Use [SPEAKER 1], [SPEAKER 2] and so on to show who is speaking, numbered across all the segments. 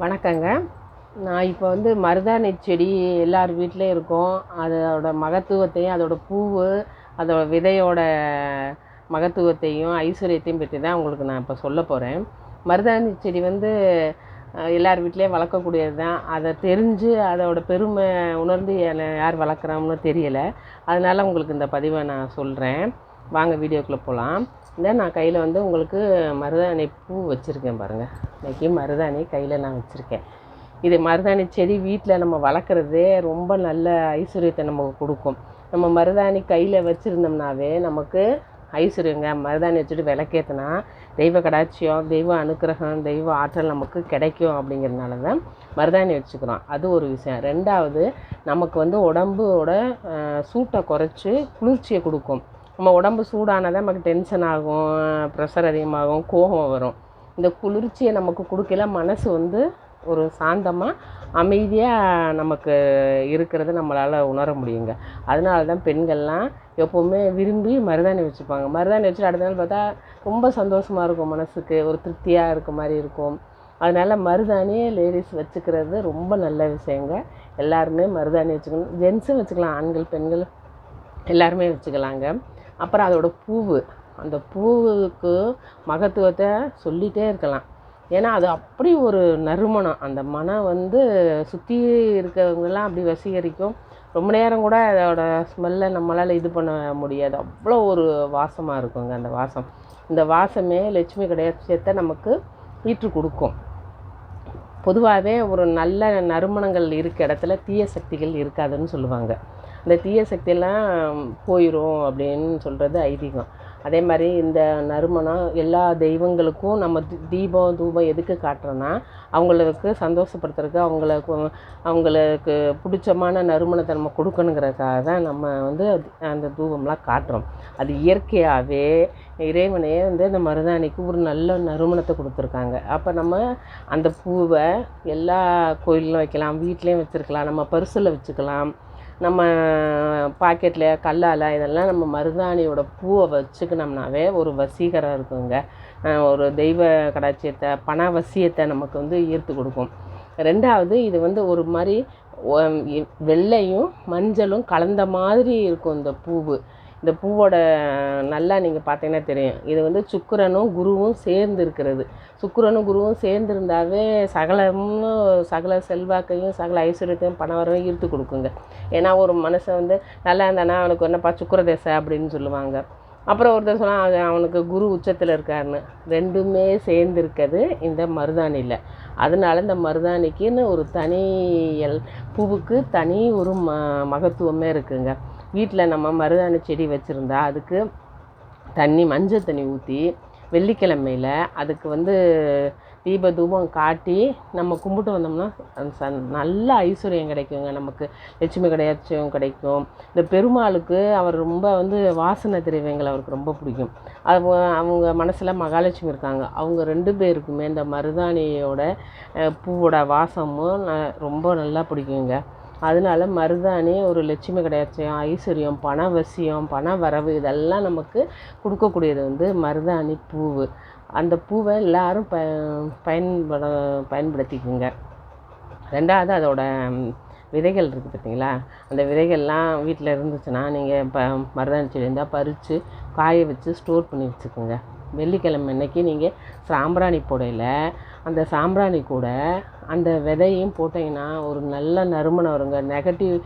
[SPEAKER 1] வணக்கங்க. நான் இப்போ மருதாணி செடி எல்லார் வீட்லேயும் இருக்கும். அதோட மகத்துவத்தையும், அதோட பூவு, அதோட விதையோட மகத்துவத்தையும், ஐஸ்வர்யத்தையும் பற்றி தான் உங்களுக்கு நான் இப்போ சொல்ல போகிறேன். மருதாணி செடி எல்லார் வீட்லேயும் வளர்க்கக்கூடியது தான். அதை தெரிஞ்சு அதோட பெருமை உணர்ந்து யார் வளர்க்குறாங்கன்னு தெரியலை. அதனால் உங்களுக்கு இந்த பதிவை நான் சொல்கிறேன். வாங்க வீடியோக்குள்ளே போகலாம். நான் கையில் உங்களுக்கு மருதாணி பூ வச்சுருக்கேன் பாருங்கள். இன்றைக்கி மருதாணி கையில் நான் வச்சுருக்கேன். இது மருதாணி செடி வீட்டில் நம்ம வளர்க்குறதே ரொம்ப நல்ல ஐஸ்வர்யத்தை நமக்கு கொடுக்கும். நம்ம மருதாணி கையில் வச்சுருந்தோம்னாவே நமக்கு ஐஸ்வர்யங்க. மருதாணி வச்சுட்டு விளக்கேற்றினா தெய்வ கடாட்சியம், தெய்வ அனுக்கிரகம், தெய்வ ஆற்றல் நமக்கு கிடைக்கும். அப்படிங்கிறதுனால தான் மருதாணி வச்சுக்கிறோம். அது ஒரு விஷயம். ரெண்டாவது, நமக்கு உடம்போட சூட்டை குறைச்சி குளிர்ச்சியை கொடுக்கும். நம்ம உடம்பு சூடானதான் நமக்கு டென்ஷன் ஆகும், ப்ரெஷர் அதிகமாகும், கோபம் வரும். இந்த குளிர்ச்சியை நமக்கு கொடுக்கல மனசு ஒரு சாந்தமாக அமைதியாக நமக்கு இருக்கிறத நம்மளால் உணர முடியுங்க. அதனால தான் பெண்கள்லாம் எப்போவுமே விரும்பி மருதாணி வச்சுப்பாங்க. மருதாணி வச்சுட்டு அடுத்த நாள் பார்த்தா ரொம்ப சந்தோஷமாக இருக்கும், மனசுக்கு ஒரு திருப்தியாக இருக்க மாதிரி இருக்கும். அதனால் மருதாணியே லேடிஸ் வச்சுக்கிறது ரொம்ப நல்ல விஷயங்க. எல்லாருமே மருதாணி வச்சுக்கணும். ஜென்ஸும் வச்சுக்கலாம், ஆண்கள் பெண்கள் எல்லாருமே வச்சுக்கலாங்க. அப்புறம் அதோடய பூவு, அந்த பூவுக்கு மகத்துவத்தை சொல்லிகிட்டே இருக்கலாம். ஏன்னா அது அப்படி ஒரு நறுமணம். அந்த மனம் சுற்றி இருக்கிறவங்கெல்லாம் அப்படி வசீகரிக்கும். ரொம்ப நேரம் கூட அதோட ஸ்மெல்லை நம்மளால் இது பண்ண முடியாது. அவ்வளோ ஒரு வாசமாக இருக்குங்க அந்த வாசம். இந்த வாசமே லட்சுமி கடாட்சியத்தை நமக்கு ஈற்று கொடுக்கும். பொதுவாகவே ஒரு நல்ல நறுமணங்கள் இருக்க இடத்துல தீய சக்திகள் இருக்காதுன்னு சொல்லுவாங்க. இந்த தீய சக்தியெல்லாம் போயிடும் அப்படின்னு சொல்கிறது ஐதீகம். அதே மாதிரி இந்த நறுமணம் எல்லா தெய்வங்களுக்கும் நம்ம தீபம் தூபம் எதுக்கு காட்டுறோன்னா, அவங்களுக்கு சந்தோஷப்படுத்துறதுக்கு, அவங்களுக்கு பிடிச்சமான நறுமணத்தை நம்ம கொடுக்கணுங்கிறதுக்காக தான் நம்ம அந்த தூபம்லாம் காட்டுறோம். அது இயற்கையாகவே இறைவனே இந்த மருதாணிக்கு ஒரு நல்ல நறுமணத்தை கொடுத்துருக்காங்க. அப்போ நம்ம அந்த பூவை எல்லா கோயிலும் வைக்கலாம், வீட்லேயும் வச்சுருக்கலாம், நம்ம பர்ஸில் வச்சுக்கலாம், நம்ம பாக்கெட்டில் கல்லால் இதெல்லாம் நம்ம மருதாணியோட பூவை வச்சுக்கினோம்னாவே ஒரு வசீகரம் இருக்குங்க. ஒரு தெய்வ கடாட்சியத்தை, பண வசியத்தை நமக்கு ஈர்த்து கொடுக்கும். ரெண்டாவது, இது ஒரு மாதிரி வெள்ளையும் மஞ்சளும் கலந்த மாதிரி இருக்கும் இந்த பூவு. இந்த பூவோட நல்லா நீங்கள் பார்த்தீங்கன்னா தெரியும். இது சுக்கிரனும் குருவும் சேர்ந்து இருக்கிறது. சுக்கிரனும் குருவும் சேர்ந்துருந்தாவே சகல செல்வாக்கையும் சகல ஐஸ்வர்யத்தையும் பணவரையும் ஈர்த்து கொடுக்குங்க. ஏன்னா ஒரு மனுஷன் நல்லா இருந்தானா அவனுக்கு என்னப்பா சுக்கிர தேசை அப்படின்னு சொல்லுவாங்க. அப்புறம் ஒருத்தர் சொன்னால் அவனுக்கு குரு உச்சத்தில் இருக்காருன்னு. ரெண்டுமே சேர்ந்து இருக்கிறது இந்த மருதாணியில். அதனால இந்த மருதாணிக்குன்னு ஒரு தனி பூவுக்கு தனி ஒரு மகத்துவமே இருக்குங்க. வீட்டில் நம்ம மருதாணி செடி வச்சுருந்தா அதுக்கு மஞ்சள் தண்ணி ஊற்றி வெள்ளிக்கிழமையில் அதுக்கு தீப தூபம் காட்டி நம்ம கும்பிட்டு வந்தோம்னா நல்ல ஐஸ்வர்யம் கிடைக்குங்க. நமக்கு லட்சுமி கடாட்சியம் கிடைக்கும். இந்த பெருமாளுக்கு அவர் ரொம்ப வாசனை திரவியங்கள் அவருக்கு ரொம்ப பிடிக்கும். அவங்க மனசில் மகாலட்சுமி இருக்காங்க. அவங்க 2 பேருக்குமே இந்த மருதாணியோட பூவோட வாசமும் ரொம்ப நல்லா பிடிக்குங்க. அதனால மருதாணி ஒரு லட்சுமி கடாட்சியம், ஐஸ்வர்யம், பணவசியம், பண வரவு இதெல்லாம் நமக்கு கொடுக்கக்கூடியது மருதாணி பூவு. அந்த பூவை எல்லோரும் பயன்படுத்திக்குங்க. ரெண்டாவது, அதோட விதைகள் இருக்குது பார்த்தீங்களா, அந்த விதைகள்லாம் வீட்டில் இருந்துச்சுன்னா நீங்கள் மருதாணி செடி இருந்தால் பறித்து காய வச்சு ஸ்டோர் பண்ணி வச்சுக்கோங்க. வெள்ளிக்கிழமை அன்னைக்கு நீங்கள் சாம்பிராணி போடையில் அந்த சாம்பிராணி கூட அந்த விதையும் போட்டிங்கன்னா ஒரு நல்ல நறுமணம் வருங்க. நெகட்டிவ்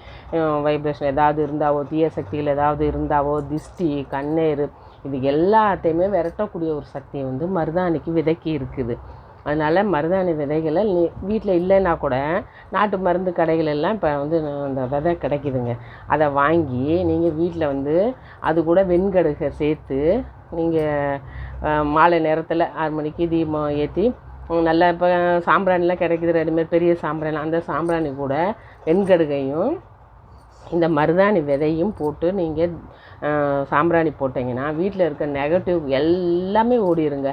[SPEAKER 1] வைப்ரேஷன் ஏதாவது இருந்தாவோ, தீய சக்திகள் ஏதாவது இருந்தாவோ, திஷ்டி, கண்ணேறு இது எல்லாத்தையுமே விரட்டக்கூடிய ஒரு சக்தி மருதாணிக்கு விதைக்கு இருக்குது. அதனால் மருதாணி விதைகளை வீட்டில் இல்லைன்னா கூட நாட்டு மருந்து கடைகள் எல்லாம் இப்போ அந்த விதை கிடைக்குதுங்க. அதை வாங்கி நீங்கள் வீட்டில் அது கூட வெண்கடுகை சேர்த்து நீங்கள் மாலை நேரத்தில் 6 மணிக்கு தீபம் ஏற்றி நல்லா இப்போ சாம்பிராணிலாம் கிடைக்குது ரெடிமேட் பெரிய சாம்பிராணி. அந்த சாம்பிராணி கூட வெண்கடுகையும் இந்த மருதாணி விதையும் போட்டு நீங்கள் சாம்பிராணி போட்டிங்கன்னா வீட்டில் இருக்க நெகட்டிவ் எல்லாமே ஓடிடுங்க.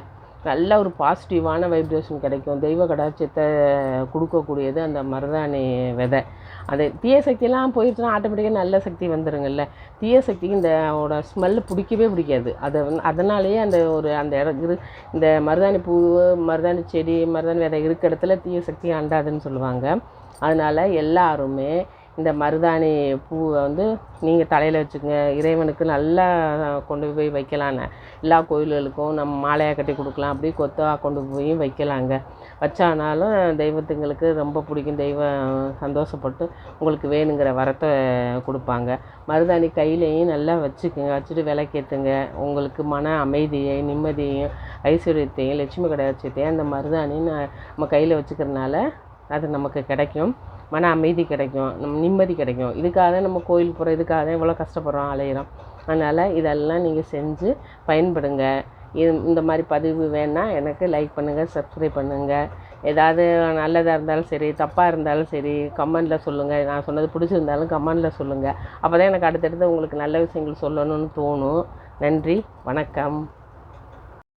[SPEAKER 1] நல்ல ஒரு பாசிட்டிவான வைப்ரேஷன் கிடைக்கும். தெய்வ கடாட்சியத்தை கொடுக்கக்கூடியது அந்த மருதாணி விதை. அது தீய சக்தியெல்லாம் போயிடுச்சுன்னா ஆட்டோமேட்டிக்காக நல்ல சக்தி வந்துடுங்கல்ல. தீய சக்திக்கு இந்த ஸ்மெல்லு பிடிக்கவே பிடிக்காது. அதை அதனாலேயே அந்த இடம் இந்த மருதாணி பூ, மருதாணி செடி, மருதாணி விதை இருக்க இடத்துல தீய சக்தி அண்டாதுன்னு சொல்லுவாங்க. அதனால் எல்லாருமே இந்த மருதாணி பூவை நீங்கள் தலையில் வச்சுக்கோங்க. இறைவனுக்கு நல்லா கொண்டு போய் வைக்கலான்னு எல்லா கோயில்களுக்கும் நம்ம மாலையாக கட்டி கொடுக்கலாம். அப்படி கொத்தாக கொண்டு போய் வைக்கலாங்க. வச்சானாலும் தெய்வத்துங்களுக்கு ரொம்ப பிடிக்கும். தெய்வம் சந்தோஷப்பட்டு உங்களுக்கு வேணுங்கிற வரத்தை கொடுப்பாங்க. மருதாணி கையிலையும் நல்லா வச்சுக்கோங்க. வச்சுட்டு விளக்கேற்றுங்க. உங்களுக்கு மன அமைதியை, நிம்மதியையும், ஐஸ்வர்யத்தையும், லட்சுமி கடாட்சியத்தையும் அந்த மருதாணி நம்ம கையில் வச்சுக்கிறதுனால அது நமக்கு கிடைக்கும். மன அமைதி கிடைக்கும், நிம்மதி கிடைக்கும். இதுக்காக நம்ம கோயில் போகிறோம், இதுக்காக இவ்வளோ கஷ்டப்படுறோம், அலையிறோம். அதனால் இதெல்லாம் நீங்கள் செஞ்சு பயன்படுங்க. இந்த மாதிரி பதிவு வேணால் எனக்கு லைக் பண்ணுங்கள், சப்ஸ்கிரைப் பண்ணுங்கள். ஏதாவது நல்லதாக இருந்தாலும் சரி, தப்பாக இருந்தாலும் சரி கமெண்டில் சொல்லுங்கள். நான் சொன்னது பிடிச்சிருந்தாலும் கமெண்டில் சொல்லுங்கள். அப்போ தான் எனக்கு அடுத்தடுத்து உங்களுக்கு நல்ல விஷயங்கள் சொல்லணும்னு தோணும். நன்றி, வணக்கம்.